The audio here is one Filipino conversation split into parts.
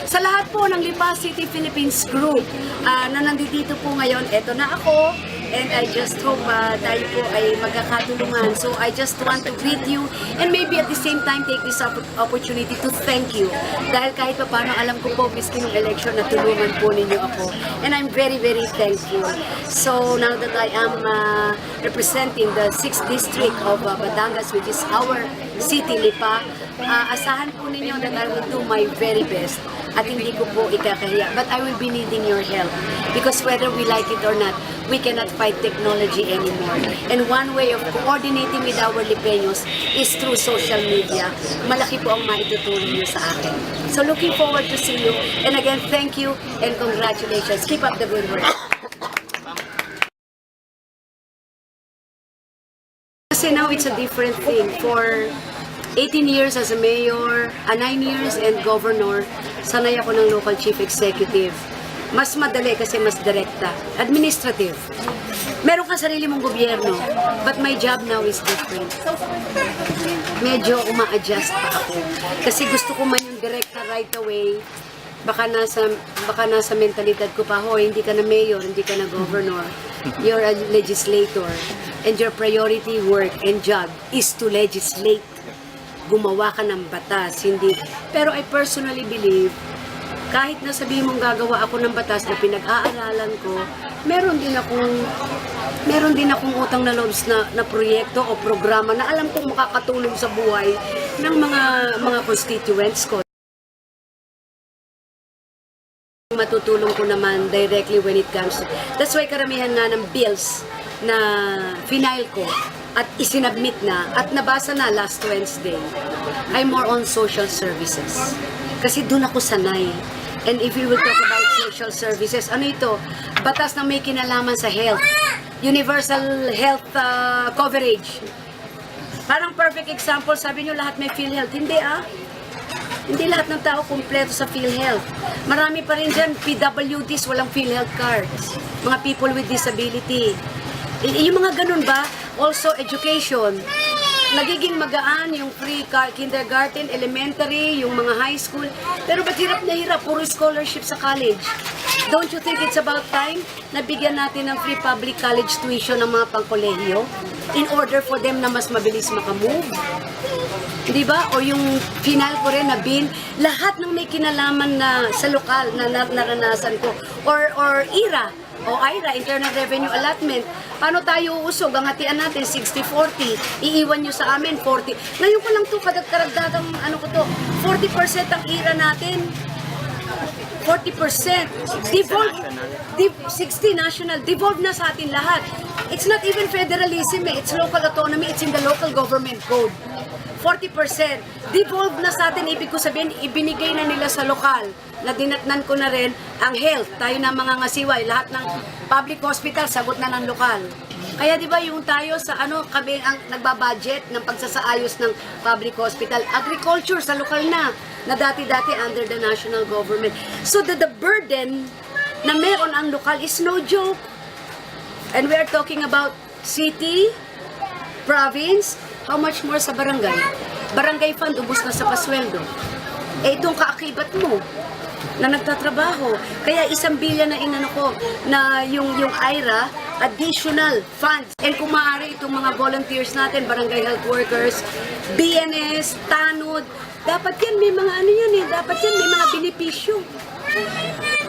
Sa lahat po ng Lipa City Philippines Group na nandito po ngayon, eto na ako. And I just hope tayo po ay magkakatulungan. So I just want to greet you and maybe at the same time take this opportunity to thank you. Dahil kahit pa paano alam ko po, miskin ng election na tulungan po ninyo ako. And I'm very, very thankful. So now that I am representing the 6th district of Batangas, which is our city, Lipa, asahan po ninyo that I will do my very best. At hindi ko po ikakahiya. But I will be needing your help. Because whether we like it or not, we cannot fight technology anymore. And one way of coordinating with our Lipeños is through social media. Malaki po ang maitutulong niyo sa akin. So looking forward to see you. And again, thank you and congratulations. Keep up the good work. Kasi now it's a different thing. For 18 years as a mayor, 9 years and governor, sanay ako ng local chief executive. Mas madali kasi mas direkta. Administrative. Meron kang sarili mong gobyerno, but my job now is different. Medyo uma-adjust pa ako. Kasi gusto ko man yung direkta right away. Baka nasa mentalidad ko pa, hoy, hindi ka na mayor, hindi ka na governor. You're a legislator. And your priority work and job is to legislate. Gumawa ka ng batas, hindi. Pero I personally believe, kahit na sabihin mong gagawa ako ng batas na pinag-aaralan ko, meron din akong utang na loob na proyekto o programa na alam kong makakatulong sa buhay ng mga constituents ko. Matutulong ko naman directly when it comes to. That's why karamihan nga ng bills na final ko at isinabmit na at nabasa na last Wednesday ay more on social services. Kasi doon ako sanay. And if we will talk about social services, ano ito? Batas na may kinalaman sa health. Universal health coverage. Parang perfect example, sabi nyo lahat may PhilHealth. Hindi Hindi lahat ng tao kumpleto sa PhilHealth. Marami pa rin dyan, PWDs, walang PhilHealth cards. Mga people with disability. Yung mga ganun ba? Also, education. Nagiging magaan yung free kindergarten, elementary, yung mga high school. Pero ba't hirap na hirap? Puro scholarship sa college. Don't you think it's about time na bigyan natin ng free public college tuition ng mga pangkolehiyo in order for them na mas mabilis makamove? Di ba? O yung final ko rin na BIN, lahat ng may kinalaman na sa lokal na naranasan ko. Or IRA, o IRA, Internal Revenue Allotment. Paano tayo uusog? Ang hatian natin, 60-40. Iiwan nyo sa amin, 40. Ngayon ko lang ito, karagdagang 40% ang IRA natin. 40%. Devolve, 60 national. Devolve na sa atin lahat. It's not even federalism, it's local autonomy. It's in the local government code. 40%. Devolve na sa atin, ibig ko sabihin, ibinigay na nila sa lokal. Na dinatnan ko na rin ang health. Tayo na mga ngasiway, lahat ng public hospital, sagot na ng lokal. Kaya di ba yung tayo sa kami ang nagbabudget ng pagsasaayos ng public hospital, agriculture sa lokal na dati-dati under the national government. So the burden na meron ang lokal is no joke. And we are talking about city, province, how much more sa barangay? Barangay fund, ubos na sa pasweldo. Itong kaakibat mo na nagtatrabaho. Kaya 1 billion na inano ko na yung IRA, additional funds. And kung maaari itong mga volunteers natin, barangay health workers, BNS, TANUD, dapat yan may mga dapat yan may mga benepisyo.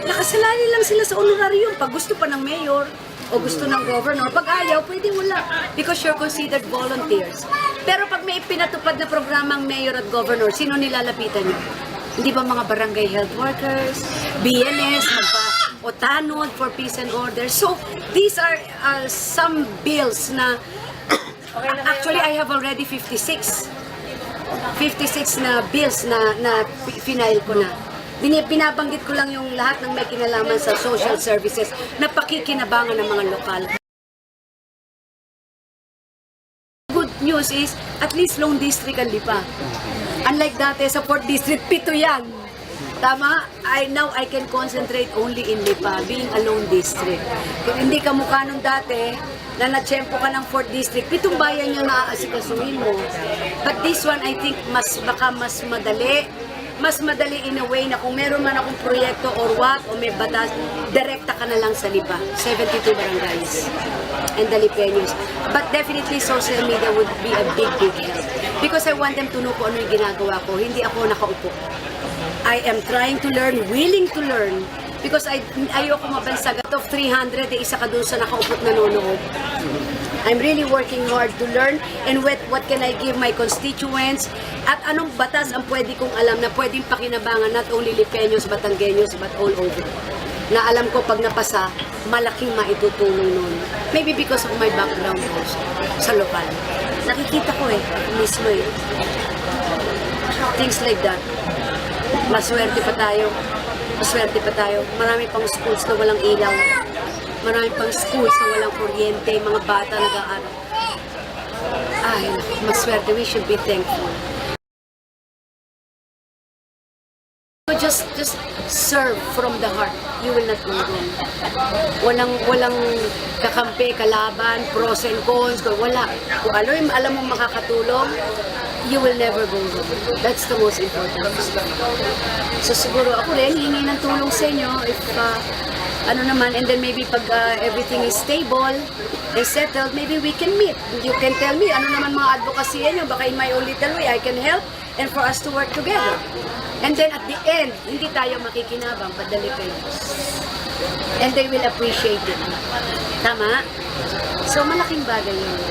Nakasalali lang sila sa honorarium pag gusto pa ng mayor o gusto ng governor. Pag ayaw, pwede wala. Because you're considered volunteers. Pero pag may pinatupad na programang mayor at governor, sino nilalapitan nyo? Hindi ba mga barangay health workers, BNS, o TANUD for peace and order? So, these are some bills na, actually, I have already 56 na bills na final ko na. Pinabanggit ko lang yung lahat ng may kinalaman sa social services na pakikinabangan ng mga lokal. Good news is, at least Lone District ang Lipa. Unlike dati sa 4th District, 7 yan. Tama? Now I can concentrate only in Lipa, being a Lone District. Kung hindi ka mukha nung dati, na natsyempo ka ng 4th District, 7 bayan yung naaasikasuhin mo. But this one, I think, baka mas madali, mas madali in a way na kung meron man akong proyekto or what, o may batas, direkta ka na lang sa LIPA. 72 barangays and the Lipeños. But definitely social media would be a big, big help. Because I want them to know kung ano yung ginagawa ko. Hindi ako nakaupo. I am trying to learn, willing to learn. Because ayoko mabansag. Out of 300, isa ka dun sa nakaupo't nanonood. I'm really working hard to learn and what can I give my constituents at anong batas ang pwede kong alam na pwedeng pakinabangan not only Lipeños, Batangueños, but all over. Na alam ko pag napasa, malaking maitutulong nun. Maybe because of my background also sa lokal. Nakikita ko mismo things like that. Maswerte pa tayo. Maswerte pa tayo. Marami pang schools na walang ilaw. Marami pang schools na walang kuryente, mga bata nag-aaral. Ay, maswerte. We should be thankful. Just serve from the heart. You will not go wrong. Walang kakampi, kalaban, pros and cons. Wala. Kung alam mo makakatulong, you will never go wrong. That's the most important. So siguro ako rin, hingi ng tulong sa inyo if and then maybe pag everything is stable and settled, maybe we can meet. You can tell me, ano naman mga advocacy nyo, baka in my own little way, I can help and for us to work together. And then at the end, hindi tayo makikinabang, but the Lipeños. And they will appreciate it. Tama? So malaking bagay yun.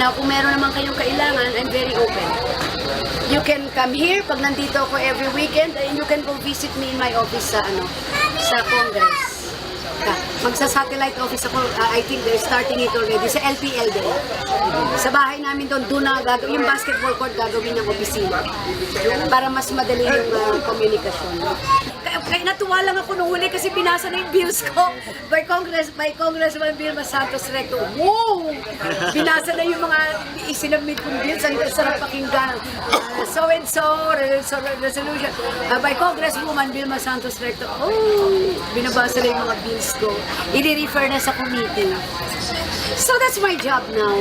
Now, kung meron naman kayong kailangan, I'm very open. You can come here pag nandito ako every weekend and you can go visit me in my office sa Congress. Magsa-satellite office ako, I think they're starting it already, sa LPL din. Sa bahay namin doon na gagawin, yung basketball court gagawin ng opisina. Para mas madali yung komunikasyon. Kaya natuwa lang ako nung huli kasi binasa na yung bills ko by Congressman Vilma Santos Recto. Wow! Binasa na yung mga isinabmit kong bills. Ang sarap pakinggan. So and so resolution by Congresswoman Vilma Santos Recto. Oh! Binabasa na yung mga bills ko. I-refer na sa committee. So that's my job now.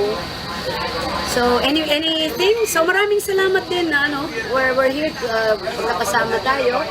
So anything? So maraming salamat din na we're here, pagkakasama tayo.